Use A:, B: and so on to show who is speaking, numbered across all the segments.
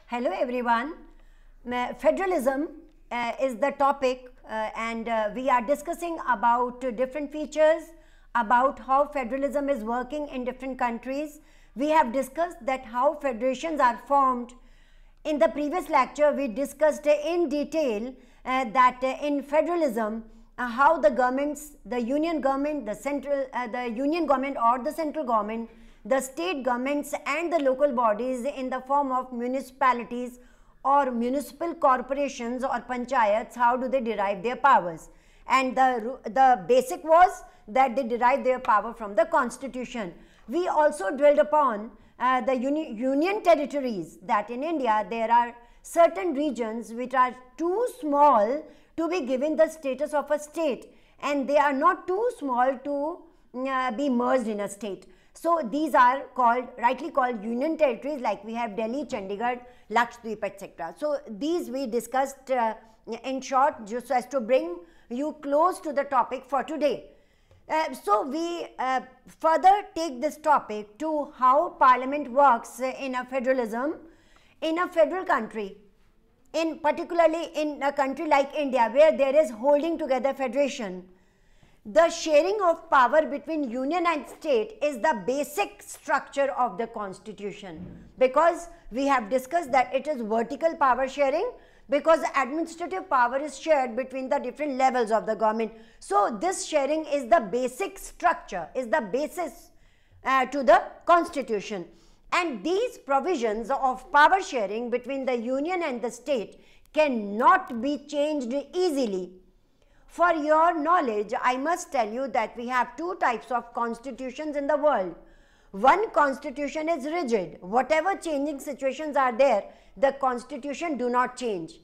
A: Hello everyone. Federalism is the topic and we are discussing about different features, about how federalism is working in different countries. We have discussed that how federations are formed. In the previous lecture, we discussed in detail that in federalism, how the governments, the union government, the union government or the central government, the state governments and the local bodies in the form of municipalities or municipal corporations or panchayats, how do they derive their powers? And the basic was that they derive their power from the constitution. We also dwelled upon the union territories, that in India there are certain regions which are too small to be given the status of a state, and they are not too small to be merged in a state. So these are rightly called union territories, like we have Delhi, Chandigarh, Lakshadweep, etc. So these we discussed in short, just as to bring you close to the topic for today. So we further take this topic to how parliament works in a federalism, in a federal country, particularly in a country like India, where there is holding together federation. The sharing of power between union and state is the basic structure of the constitution, because we have discussed that it is vertical power sharing, because administrative power is shared between the different levels of the government. So this sharing is the basic structure, is the basis to the constitution. And these provisions of power sharing between the union and the state cannot be changed easily. For your knowledge, I must tell you that we have two types of constitutions in the world. One constitution is rigid. Whatever changing situations are there, the constitution do not change.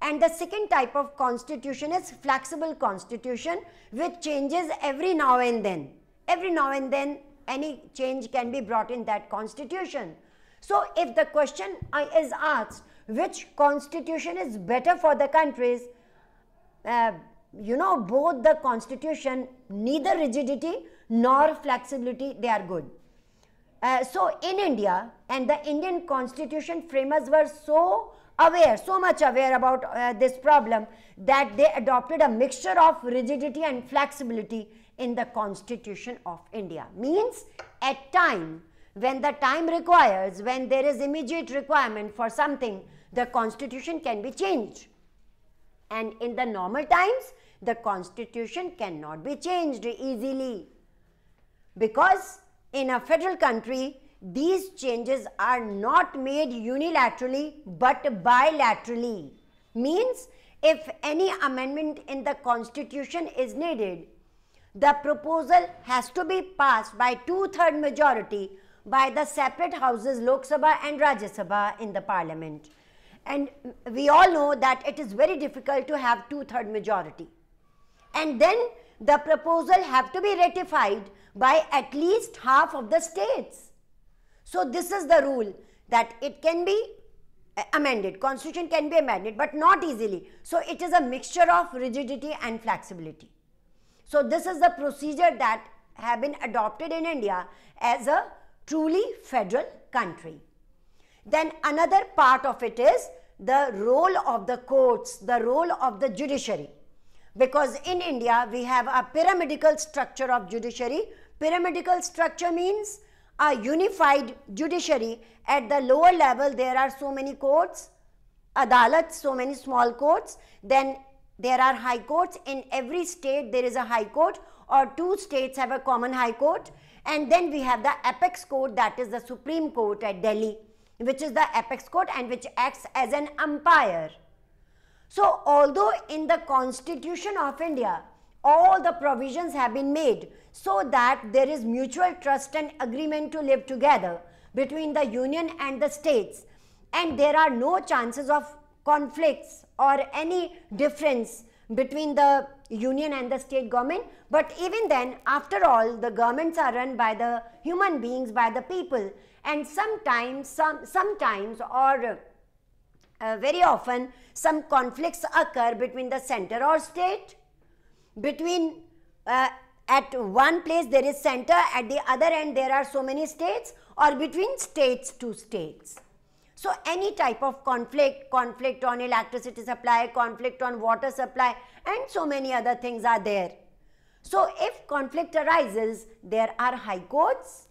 A: And the second type of constitution is flexible constitution, which changes every now and then. Every now and then, any change can be brought in that constitution. So if the question is asked, which constitution is better for the countries, both the constitution, neither rigidity nor flexibility, they are good. So in India, and the Indian constitution framers were so much aware about this problem, that they adopted a mixture of rigidity and flexibility in the constitution of India. Means at time, when the time requires, when there is immediate requirement for something, the constitution can be changed. And in the normal times, the constitution cannot be changed easily, because in a federal country, these changes are not made unilaterally but bilaterally. Means if any amendment in the constitution is needed, the proposal has to be passed by 2/3 majority by the separate houses Lok Sabha and Rajya Sabha in the parliament. And we all know that it is very difficult to have 2/3 majority. And then the proposal have to be ratified by at least half of the states. So this is the rule, that it can be amended, constitution can be amended, but not easily. So it is a mixture of rigidity and flexibility. So this is the procedure that have been adopted in India as a truly federal country. Then another part of it is the role of the courts, the role of the judiciary. Because in India, we have a pyramidal structure of judiciary. Pyramidal structure means a unified judiciary. At the lower level, there are so many courts, adalats, so many small courts. Then there are high courts. In every state, there is a high court, or 2 states have a common high court. And then we have the apex court, that is the Supreme Court at Delhi, which is the apex court and which acts as an umpire. So although in the Constitution of India, all the provisions have been made so that there is mutual trust and agreement to live together between the union and the states, and there are no chances of conflicts or any difference between the union and the state government, but even then, after all, the governments are run by the human beings, by the people, and sometimes or very often some conflicts occur between the center or state, between at one place there is center, at the other end there are so many states, or between states to states. So any type of conflict on electricity supply, conflict on water supply, and so many other things are there. So if conflict arises, there are high courts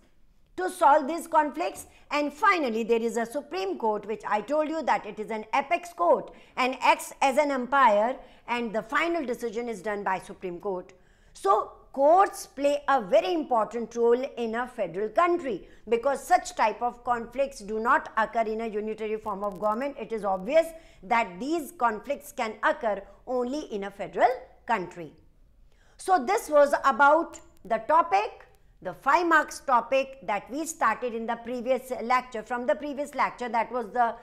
A: to solve these conflicts, and finally there is a Supreme Court, which I told you that it is an apex court and acts as an umpire, and the final decision is done by Supreme Court. So courts play a very important role in a federal country, because such type of conflicts do not occur in a unitary form of government. It is obvious that these conflicts can occur only in a federal country. So this was about the topic, the 5 marks topic that we started in the previous lecture. From the previous lecture, that was the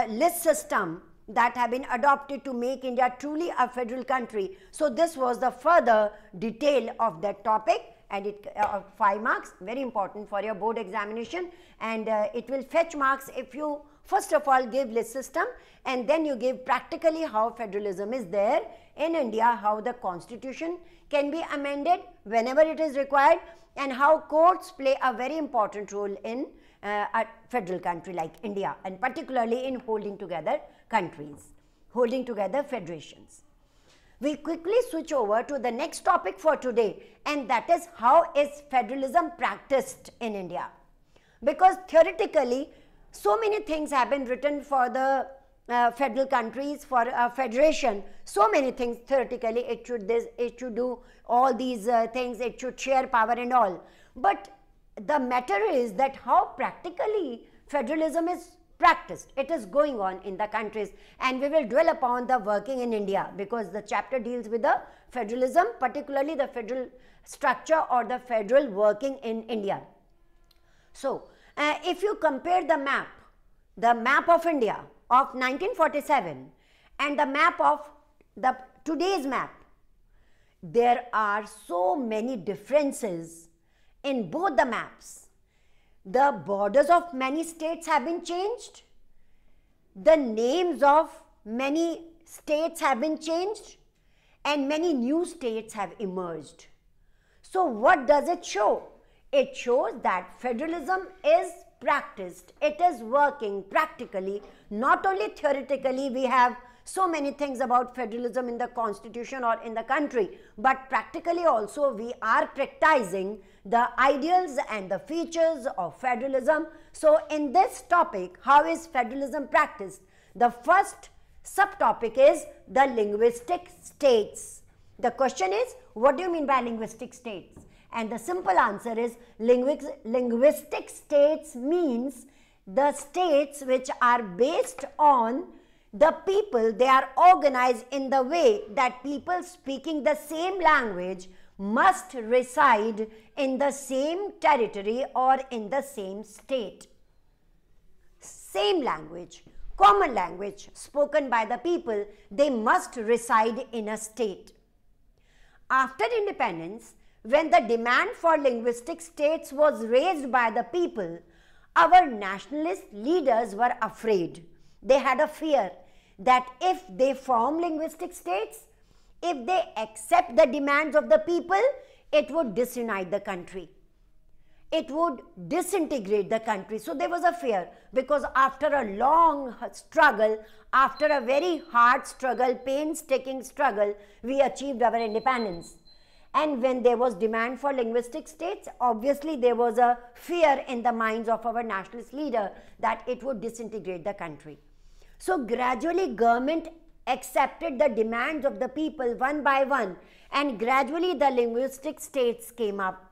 A: list system that have been adopted to make India truly a federal country. So this was the further detail of that topic, and it 5 marks, very important for your board examination, and it will fetch marks if you first of all give list system, and then you give practically how federalism is there in India, how the constitution can be amended whenever it is required, and how courts play a very important role in a federal country like India, and particularly in holding together countries, holding together federations. We quickly switch over to the next topic for today, and that is how is federalism practiced in India. Because theoretically, so many things have been written for the federal countries, for a federation, so many things theoretically, it should do all these things, it should share power and all. But the matter is that how practically federalism is practiced, it is going on in the countries, and we will dwell upon the working in India, because the chapter deals with the federalism, particularly the federal structure or the federal working in India. So if you compare the map of India of 1947 and the map of today's map, there are so many differences in both the maps. The borders of many states have been changed. The names of many states have been changed, and many new states have emerged. So what does it show? It shows that federalism is practiced. It is working practically. Not only theoretically, we have so many things about federalism in the constitution or in the country, but practically also we are practicing the ideals and the features of federalism. So in this topic, how is federalism practiced? The first subtopic is the linguistic states. The question is, what do you mean by linguistic states? And the simple answer is linguistic states means the states which are based on the people. They are organized in the way that people speaking the same language must reside in the same territory or in the same state. Same language, common language spoken by the people, they must reside in a state. After independence, when the demand for linguistic states was raised by the people, our nationalist leaders were afraid. They had a fear that if they form linguistic states, if they accept the demands of the people, it would disunite the country. It would disintegrate the country. So there was a fear, because after a long struggle, after a very hard struggle, painstaking struggle, we achieved our independence. And when there was demand for linguistic states, obviously there was a fear in the minds of our nationalist leader that it would disintegrate the country. So gradually government accepted the demands of the people one by one, and gradually the linguistic states came up.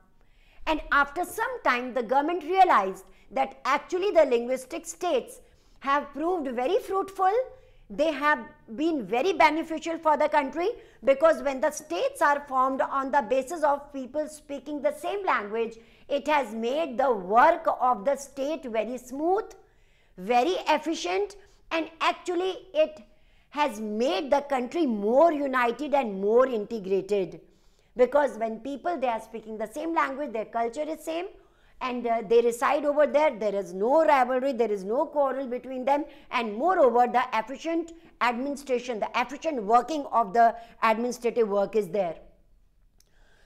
A: And after some time, the government realized that actually the linguistic states have proved very fruitful. They have been very beneficial for the country, because when the states are formed on the basis of people speaking the same language, it has made the work of the state very smooth, very efficient, and actually it has made the country more united and more integrated. Because when people, they are speaking the same language, their culture is same, and they reside over there, there is no rivalry, there is no quarrel between them, and moreover the efficient administration, the efficient working of the administrative work is there.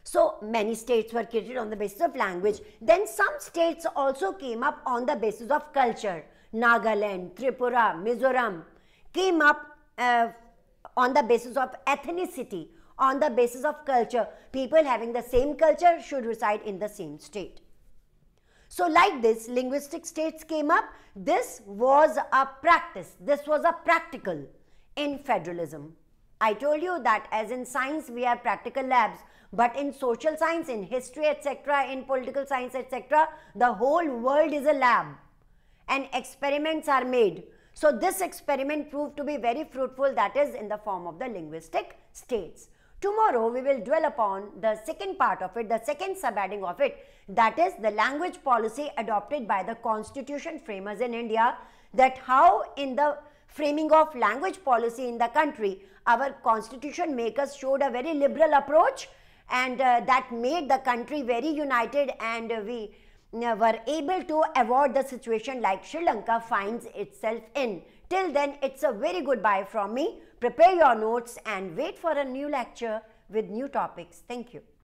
A: So many states were created on the basis of language. Then some states also came up on the basis of culture. Nagaland, Tripura, Mizoram came up on the basis of ethnicity, on the basis of culture. People having the same culture should reside in the same state. So like this, linguistic states came up. This was a practice. This was a practical in federalism. I told you that as in science we have practical labs, but in social science, in history, etc., in political science, etc., the whole world is a lab and experiments are made. So this experiment proved to be very fruitful, that is in the form of the linguistic states. Tomorrow we will dwell upon the second part of it, the second subheading of it, that is the language policy adopted by the constitution framers in India, that how in the framing of language policy in the country, our constitution makers showed a very liberal approach, and that made the country very united, and we were able to avoid the situation like Sri Lanka finds itself in. Till then, it's a very good bye from me. Prepare your notes and wait for a new lecture with new topics. Thank you.